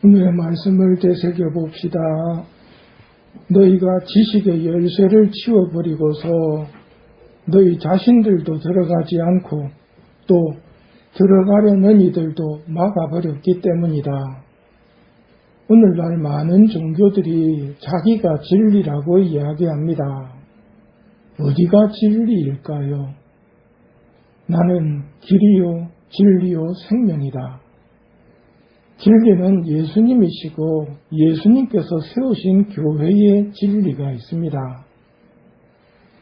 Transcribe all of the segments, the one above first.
오늘의 말씀을 되새겨 봅시다. 너희가 지식의 열쇠를 치워버리고서 너희 자신들도 들어가지 않고 또 들어가려는 이들도 막아버렸기 때문이다. 오늘날 많은 종교들이 자기가 진리라고 이야기합니다. 어디가 진리일까요? 나는 길이요 진리요 생명이다. 진리는 예수님이시고 예수님께서 세우신 교회의 진리가 있습니다.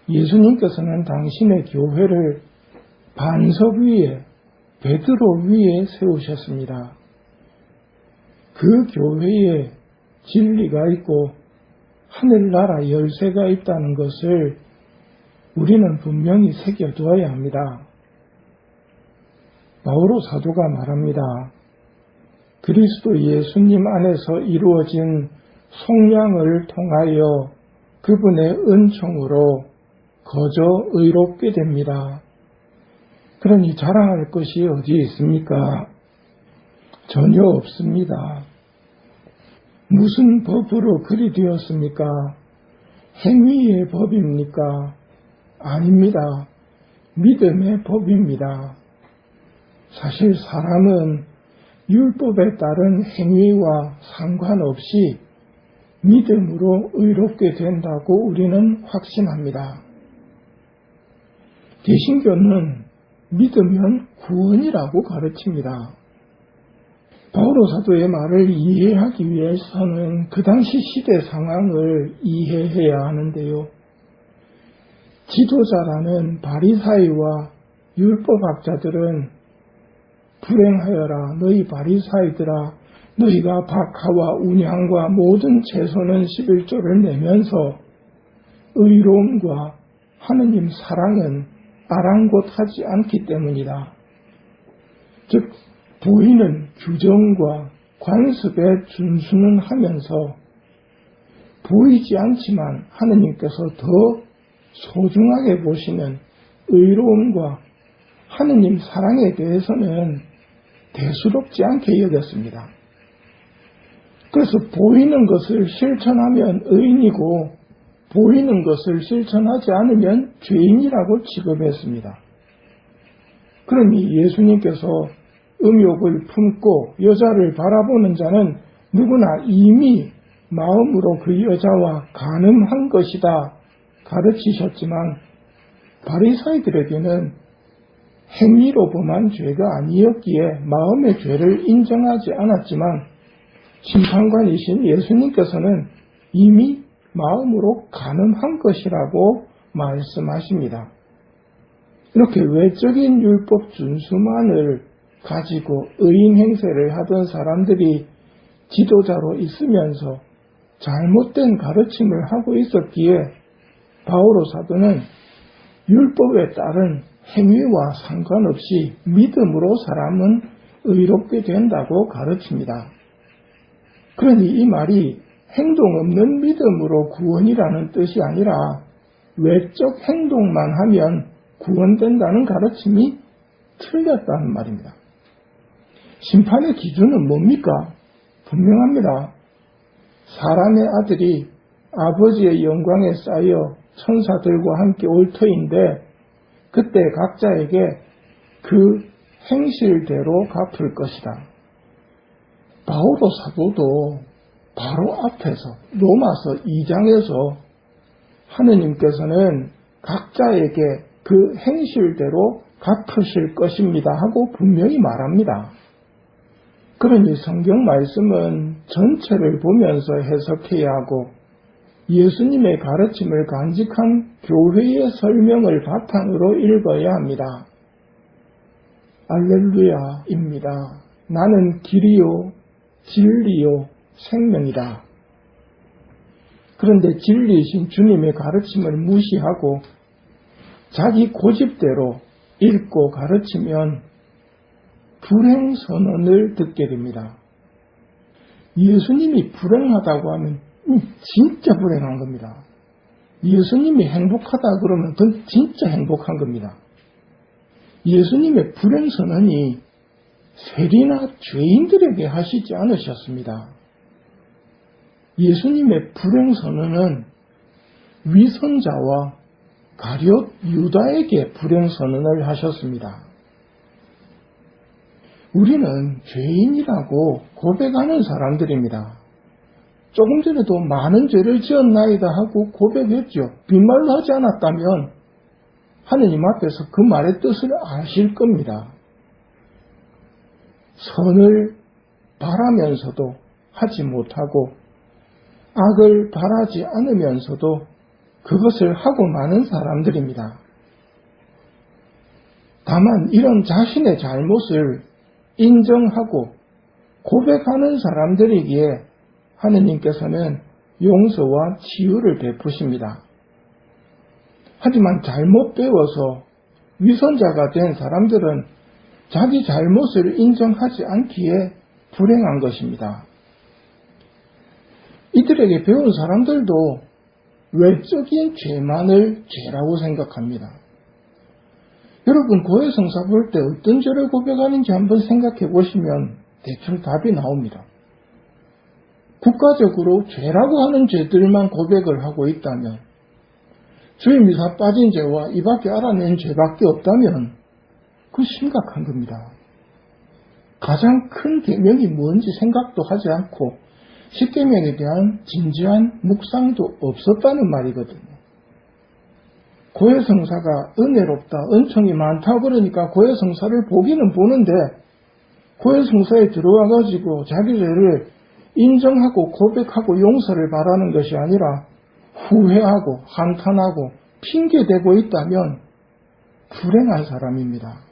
예수님께서는 당신의 교회를 반석 위에, 베드로 위에 세우셨습니다. 그 교회에 진리가 있고 하늘나라 열쇠가 있다는 것을 우리는 분명히 새겨두어야 합니다. 바오로 사도가 말합니다. 그리스도 예수님 안에서 이루어진 속량을 통하여 그분의 은총으로 거저 의롭게 됩니다. 그러니 자랑할 것이 어디에 있습니까? 전혀 없습니다. 무슨 법으로 그리 되었습니까? 행위의 법입니까? 아닙니다. 믿음의 법입니다. 사실 사람은 율법에 따른 행위와 상관없이 믿음으로 의롭게 된다고 우리는 확신합니다. 개신교는 믿으면 구원이라고 가르칩니다. 바오로 사도의 말을 이해하기 위해서는 그 당시 시대 상황을 이해해야 하는데요. 지도자라는 바리사이와 율법학자들은 불행하여라 너희 바리사이들아 너희가 박하와 운향과 모든 채소는 11조를 내면서 의로움과 하느님 사랑은 아랑곳하지 않기 때문이다. 즉 보이는 규정과 관습에 준수는 하면서 보이지 않지만 하느님께서 더 소중하게 보시는 의로움과 하느님 사랑에 대해서는 대수롭지 않게 여겼습니다. 그래서 보이는 것을 실천하면 의인이고 보이는 것을 실천하지 않으면 죄인이라고 취급했습니다. 그러니 예수님께서 음욕을 품고 여자를 바라보는 자는 누구나 이미 마음으로 그 여자와 간음한 것이다 가르치셨지만 바리사이들에게는 행위로 범한 죄가 아니었기에 마음의 죄를 인정하지 않았지만 심판관이신 예수님께서는 이미 마음으로 간음한 것이라고 말씀하십니다. 이렇게 외적인 율법 준수만을 가지고 의인 행세를 하던 사람들이 지도자로 있으면서 잘못된 가르침을 하고 있었기에 바오로 사도는 율법에 따른 행위와 상관없이 믿음으로 사람은 의롭게 된다고 가르칩니다. 그러니 이 말이 행동 없는 믿음으로 구원이라는 뜻이 아니라 외적 행동만 하면 구원된다는 가르침이 틀렸다는 말입니다. 심판의 기준은 뭡니까? 분명합니다. 사람의 아들이 아버지의 영광에 쌓여 천사들과 함께 올 터인데 그때 각자에게 그 행실대로 갚을 것이다. 바오로 사도도 바로 앞에서 로마서 2장에서 하느님께서는 각자에게 그 행실대로 갚으실 것입니다 하고 분명히 말합니다. 그러니 성경 말씀은 전체를 보면서 해석해야 하고 예수님의 가르침을 간직한 교회의 설명을 바탕으로 읽어야 합니다. 알렐루야입니다. 나는 길이요, 진리요, 생명이다. 그런데 진리이신 주님의 가르침을 무시하고 자기 고집대로 읽고 가르치면 불행선언을 듣게 됩니다. 예수님이 불행하다고 하면 진짜 불행한 겁니다. 예수님이 행복하다 그러면 그건 진짜 행복한 겁니다. 예수님의 불행선언이 세리나 죄인들에게 하시지 않으셨습니다. 예수님의 불행선언은 위선자와 가룟 유다에게 불행선언을 하셨습니다. 우리는 죄인이라고 고백하는 사람들입니다. 조금 전에도 많은 죄를 지었나이다 하고 고백했죠. 빈말로 하지 않았다면 하느님 앞에서 그 말의 뜻을 아실 겁니다. 선을 바라면서도 하지 못하고 악을 바라지 않으면서도 그것을 하고 마는 사람들입니다. 다만 이런 자신의 잘못을 인정하고 고백하는 사람들이기에 하느님께서는 용서와 치유를 베푸십니다. 하지만 잘못 배워서 위선자가 된 사람들은 자기 잘못을 인정하지 않기에 불행한 것입니다. 이들에게 배운 사람들도 외적인 죄만을 죄라고 생각합니다. 여러분, 고해성사 볼 때 어떤 죄를 고백하는지 한번 생각해 보시면 대충 답이 나옵니다. 국가적으로 죄라고 하는 죄들만 고백을 하고 있다면, 주임이사 빠진 죄와 이 밖에 알아낸 죄밖에 없다면 그건 심각한 겁니다. 가장 큰 계명이 뭔지 생각도 하지 않고 십계명에 대한 진지한 묵상도 없었다는 말이거든요. 고해성사가 은혜롭다, 은총이 많다 그러니까 고해성사를 보기는 보는데 고해성사에 들어와가지고 자기 죄를 인정하고 고백하고 용서를 바라는 것이 아니라 후회하고 한탄하고 핑계대고 있다면 불행한 사람입니다.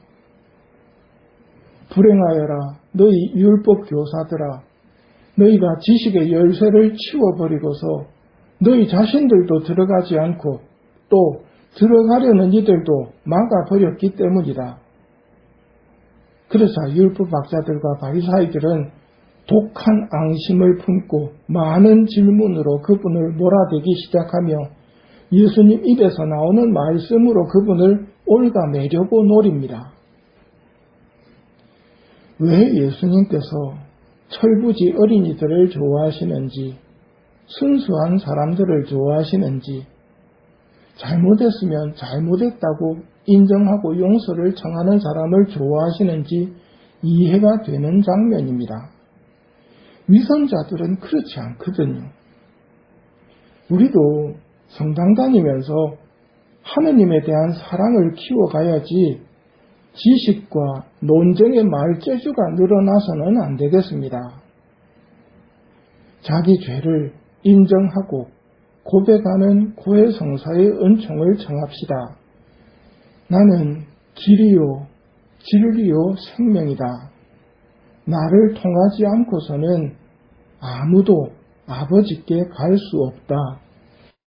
불행하여라 너희 율법 교사들아, 너희가 지식의 열쇠를 치워버리고서 너희 자신들도 들어가지 않고 또 들어가려는 이들도 막아버렸기 때문이다. 그래서 율법학자들과 바리사이들은 독한 앙심을 품고 많은 질문으로 그분을 몰아대기 시작하며 예수님 입에서 나오는 말씀으로 그분을 올가매려고 노립니다. 왜 예수님께서 철부지 어린이들을 좋아하시는지, 순수한 사람들을 좋아하시는지, 잘못했으면 잘못했다고 인정하고 용서를 청하는 사람을 좋아하시는지 이해가 되는 장면입니다. 위선자들은 그렇지 않거든요. 우리도 성당 다니면서 하느님에 대한 사랑을 키워가야지 지식과 논쟁의 말재주가 늘어나서는 안 되겠습니다. 자기 죄를 인정하고 고백하는 고해성사의 은총을 청합시다. 나는 길이요 진리요 생명이다. 나를 통하지 않고서는 아무도 아버지께 갈 수 없다.